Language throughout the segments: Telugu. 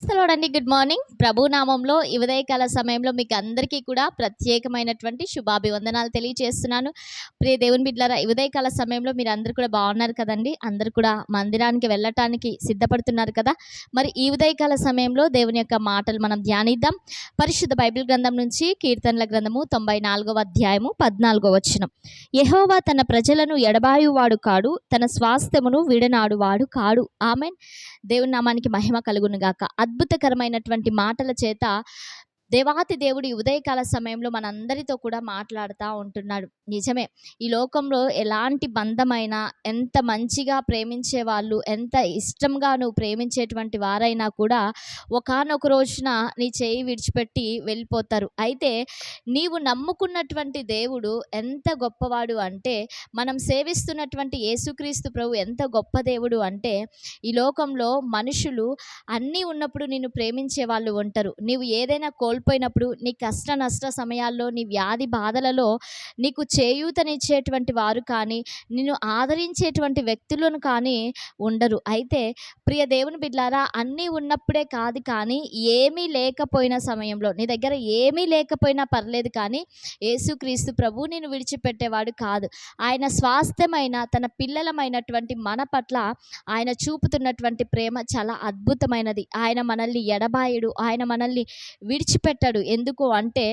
Praise good morning. ప్రభు నామంలో ఈ ఉదయకాల సమయంలో మీకు అందరికీ కూడా ప్రత్యేకమైనటువంటి శుభాభివందనాలు తెలియజేస్తున్నాను. ప్రియ దేవుని బిడ్డలారా, ఈ ఉదయకాల సమయంలో మీరు అందరూ కూడా బాగున్నారు కదండి. అందరూ కూడా మందిరానికి వెళ్ళటానికి సిద్ధపడుతున్నారు కదా. మరి ఈ ఉదయకాల సమయంలో దేవుని యొక్క మాటలు మనం ధ్యానిద్దాం. పరిశుద్ధ బైబిల్ గ్రంథం నుంచి కీర్తనల గ్రంథము 94వ అధ్యాయము 14వ వచనం. యెహోవా తన ప్రజలను ఎడబాయువాడు కాడు, తన స్వాస్థ్యమును విడనాడువాడు కాడు. ఆమేన్. దేవుని నామానికి మహిమ కలుగును గాక. అద్భుతకరమైనటువంటి మాటల చేత దేవాతి దేవుడు ఈ ఉదయకాల సమయంలో మనందరితో కూడా మాట్లాడుతూ ఉంటున్నాడు. నిజమే, ఈ లోకంలో ఎలాంటి బంధమైనా, ఎంత మంచిగా ప్రేమించే వాళ్ళు, ఎంత ఇష్టంగా నువ్వు ప్రేమించేటువంటి వారైనా కూడా ఒకానొక రోజున నీ చేయి విడిచిపెట్టి వెళ్ళిపోతారు. అయితే నీవు నమ్ముకున్నటువంటి దేవుడు ఎంత గొప్పవాడు అంటే, మనం సేవిస్తున్నటువంటి యేసుక్రీస్తు ప్రభు ఎంత గొప్ప దేవుడు అంటే, ఈ లోకంలో మనుషులు అన్నీ ఉన్నప్పుడు నిన్ను ప్రేమించే వాళ్ళు ఉంటారు. నీవు ఏదైనా కోల్పోయినప్పుడు, నీ కష్ట నష్ట సమయాల్లో, నీ వ్యాధి బాధలలో నీకు చేయూతనిచ్చేటువంటి వారు కానీ, నిన్ను ఆదరించేటువంటి వ్యక్తులను కానీ ఉండరు. అయితే ప్రియ దేవుని బిడ్డలారా, అన్నీ ఉన్నప్పుడే కాదు, కానీ ఏమీ లేకపోయిన సమయంలో, నీ దగ్గర ఏమీ లేకపోయినా పర్లేదు, కానీ యేసుక్రీస్తు ప్రభు నిన్ను విడిచిపెట్టేవాడు కాదు. ఆయన స్వాస్థ్యమైన తన పిల్లలమైనటువంటి మన పట్ల ఆయన చూపుతున్నటువంటి ప్రేమ చాలా అద్భుతమైనది. ఆయన మనల్ని ఎడబాయడు, ఆయన మనల్ని విడిచిపెట్టడు. ఎందుకు అంటే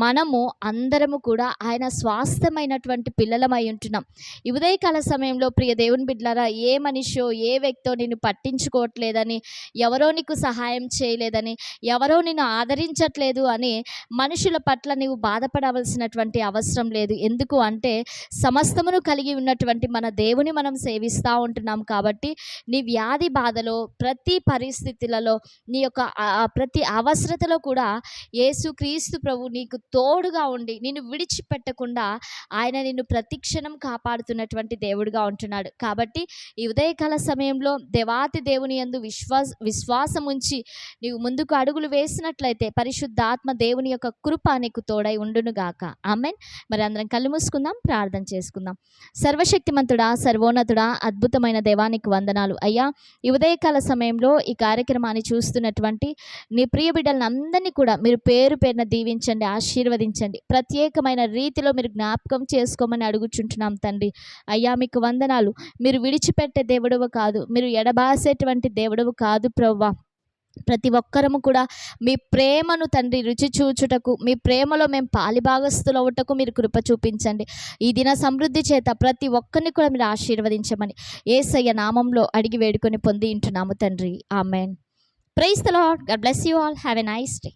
మనము అందరము కూడా ఆయన స్వాస్థ్యమైనటువంటి పిల్లలమై ఉంటున్నాం. ఈ ఉదయకాల సమయంలో ప్రియ దేవుని బిడ్డలారా, ఏ మనిషో ఏ వ్యక్తో నిన్ను పట్టించుకోవట్లేదని, ఎవరో నీకు సహాయం చేయలేదని, ఎవరో నిన్ను ఆదరించట్లేదు అని మనుషుల పట్ల నీవు బాధపడవలసినటువంటి అవసరం లేదు. ఎందుకు అంటే సమస్తమును కలిగి ఉన్నటువంటి మన దేవుని మనం సేవిస్తూ ఉంటున్నాం కాబట్టి, నీ వ్యాధి బాధలో, ప్రతి పరిస్థితులలో, నీ యొక్క ప్రతి అవసరతలో కూడా యేసుక్రీస్తు ప్రభు నీకు తోడుగా ఉండి నిన్ను విడిచిపెట్టకుండా ఆయన నిన్ను ప్రతిక్షణం కాపాడుతున్నటువంటి దేవుడిగా ఉంటున్నాడు. కాబట్టి ఈ ఉదయకాల సమయంలో దేవాతి దేవుని యందు విశ్వాసం ఉంచి నీవు ముందుకు అడుగులు వేసినట్లయితే పరిశుద్ధాత్మ దేవుని యొక్క కృప నీకు తోడై ఉండునుగాక. ఆమేన్. మరి అందరం కళ్ళు మూసుకుందాం, ప్రార్థన చేసుకుందాం. సర్వశక్తిమంతుడా, సర్వోన్నతుడా, అద్భుతమైన దేవానికి వందనాలు. అయ్యా, ఈ ఉదయకాల సమయంలో ఈ కార్యక్రమాన్ని చూస్తున్నటువంటి నీ ప్రియ బిడ్డలను అందరినీ కూడా మీరు పేరు పేరున దీవించండి, ఆశీర్వదించండి. ప్రత్యేకమైన రీతిలో మీరు జ్ఞాపకం చేసుకోమని అడుగుచుంటున్నాం తండ్రి. అయ్యా, మీకు వందనాలు. మీరు విడిచిపెట్టే దేవుడవు కాదు, మీరు ఎడబాసేటువంటి దేవుడవు కాదు ప్రభువా. ప్రతి ఒక్కరము కూడా మీ ప్రేమను తండ్రి రుచి చూచుటకు, మీ ప్రేమలో మేము పాలిభాగస్తులవుటకు మీరు కృప చూపించండి. ఈ దిన సమృద్ధి చేత ప్రతి ఒక్కరిని కూడా మీరు ఆశీర్వదించమని యేసయ్య నామంలో అడిగి వేడుకొని పొంది ఉంటున్నాము తండ్రి. Amen. Praise the lord. God bless you all. Have a nice day.